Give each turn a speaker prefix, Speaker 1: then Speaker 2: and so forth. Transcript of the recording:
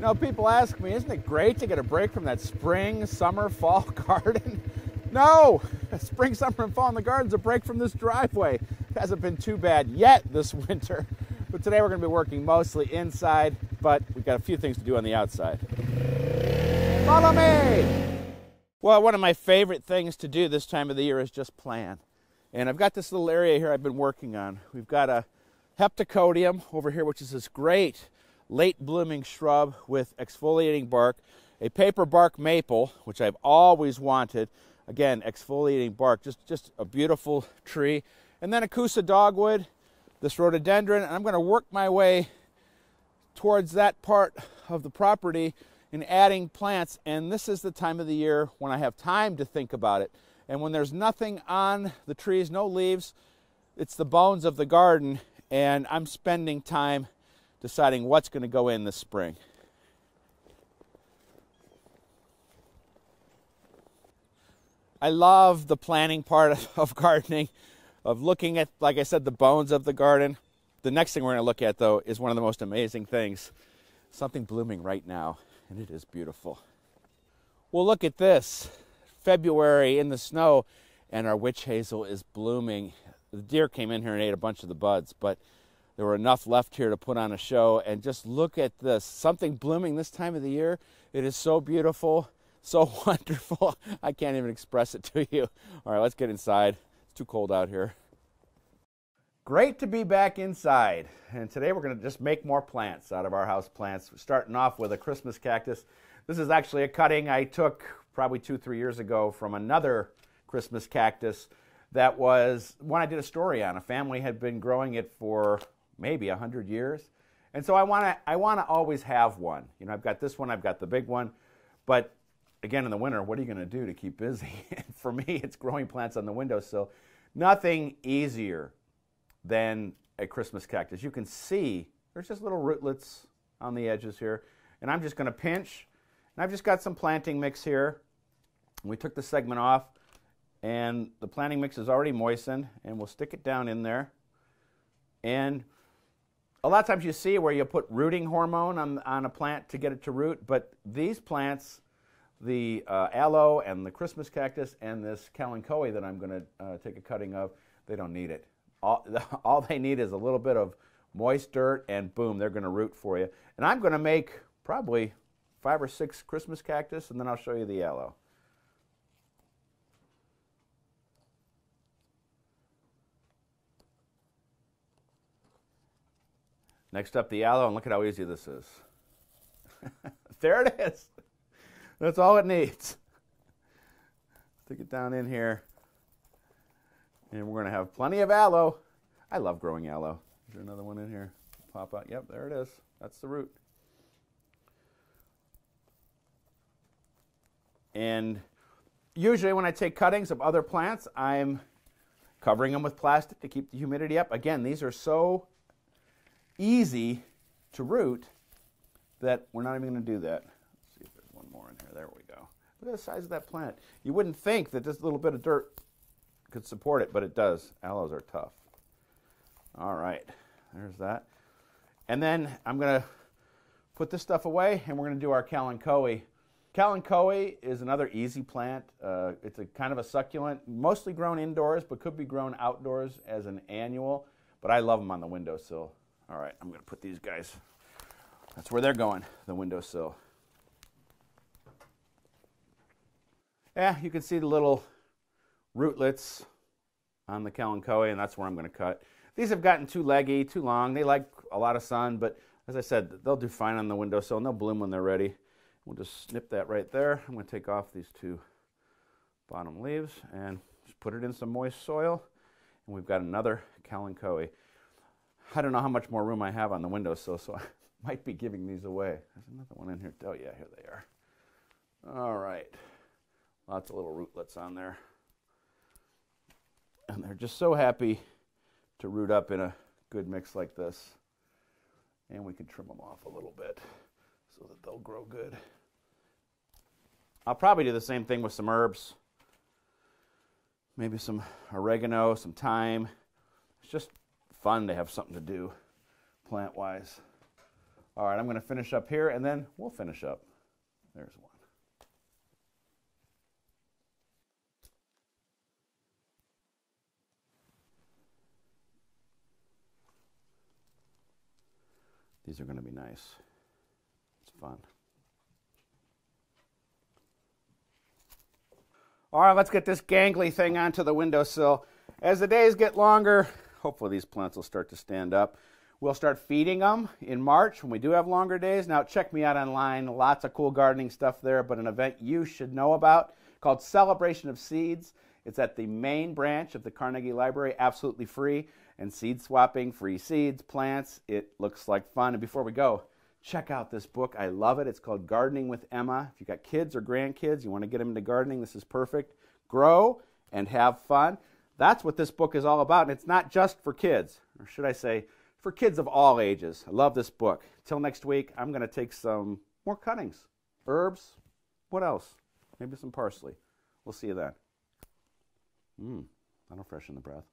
Speaker 1: You know, people ask me, isn't it great to get a break from that spring, summer, fall garden? No! Spring, summer, and fall in the garden's a break from this driveway. It hasn't been too bad yet this winter. But today we're going to be working mostly inside, but we've got a few things to do on the outside. Follow me! Well, one of my favorite things to do this time of the year is just plan. And I've got this little area here I've been working on. We've got a heptacodium over here, which is this great late blooming shrub with exfoliating bark, a paperbark maple, which I've always wanted. Again, exfoliating bark, just a beautiful tree. And then a Coosa dogwood, this rhododendron, and I'm going to work my way towards that part of the property in adding plants. And this is the time of the year when I have time to think about it. And when there's nothing on the trees, no leaves, it's the bones of the garden, and I'm spending time deciding what's going to go in this spring. I love the planning part of gardening, of looking at, like I said, the bones of the garden. The next thing we're going to look at, though, is one of the most amazing things. Something blooming right now, and it is beautiful. Well, look at this. February in the snow, and our witch hazel is blooming. The deer came in here and ate a bunch of the buds, but there were enough left here to put on a show. And just look at this. Something blooming this time of the year. It is so beautiful, so wonderful. I can't even express it to you. All right, let's get inside. It's too cold out here. Great to be back inside. And today we're going to just make more plants out of our house plants. We're starting off with a Christmas cactus. This is actually a cutting I took probably 2-3 years ago from another Christmas cactus that was one I did a story on. A family had been growing it for maybe 100 years. And so I want to always have one. You know, I've got this one, I've got the big one. But again, in the winter, what are you going to do to keep busy? For me, it's growing plants on the windowsill. Nothing easier than a Christmas cactus. You can see there's just little rootlets on the edges here. And I'm just going to pinch. And I've just got some planting mix here. We took the segment off, and the planting mix is already moistened, and we'll stick it down in there. And a lot of times you see where you put rooting hormone on a plant to get it to root, but these plants, the aloe and the Christmas cactus and this Kalanchoe that I'm going to take a cutting of, they don't need it. All they need is a little bit of moist dirt, and boom, they're going to root for you. And I'm going to make probably 5 or 6 Christmas cactus, and then I'll show you the aloe. Next up, the aloe, and look at how easy this is. There it is. That's all it needs. Stick it down in here, and we're going to have plenty of aloe. I love growing aloe. Is there another one in here? Pop out. Yep, there it is. That's the root. And usually when I take cuttings of other plants, I'm covering them with plastic to keep the humidity up. Again, these are so easy to root that we're not even going to do that. Let's see if there's one more in here. There we go. Look at the size of that plant. You wouldn't think that this little bit of dirt could support it, but it does. Aloes are tough. All right, there's that. And then I'm going to put this stuff away, and we're going to do our Kalanchoe. Kalanchoe is another easy plant. It's a kind of a succulent, mostly grown indoors, but could be grown outdoors as an annual. But I love them on the windowsill. All right, I'm going to put these guys, that's where they're going, the windowsill. Yeah, you can see the little rootlets on the Kalanchoe, and that's where I'm going to cut. These have gotten too leggy, too long. They like a lot of sun, but as I said, they'll do fine on the windowsill, and they'll bloom when they're ready. We'll just snip that right there. I'm going to take off these 2 bottom leaves and just put it in some moist soil, and we've got another Kalanchoe. I don't know how much more room I have on the windowsill, so I might be giving these away. There's another one in here. Oh, yeah, here they are. All right. Lots of little rootlets on there. And they're just so happy to root up in a good mix like this. And we can trim them off a little bit so that they'll grow good. I'll probably do the same thing with some herbs. Maybe some oregano, some thyme. It's just fun to have something to do plant-wise. All right, I'm going to finish up here, and then we'll finish up. There's one. These are going to be nice. It's fun. All right, let's get this gangly thing onto the windowsill. As the days get longer, hopefully these plants will start to stand up. We'll start feeding them in March when we do have longer days. Now, check me out online. Lots of cool gardening stuff there, but an event you should know about called Celebration of Seeds. It's at the main branch of the Carnegie Library, absolutely free, and seed swapping, free seeds, plants. It looks like fun. And before we go, check out this book. I love it. It's called Gardening with Emma. If you've got kids or grandkids, you want to get them into gardening, this is perfect. Grow and have fun. That's what this book is all about. And it's not just for kids, or should I say, for kids of all ages. I love this book. Till next week, I'm going to take some more cuttings, herbs, what else? Maybe some parsley. We'll see you then. That'll freshen the breath.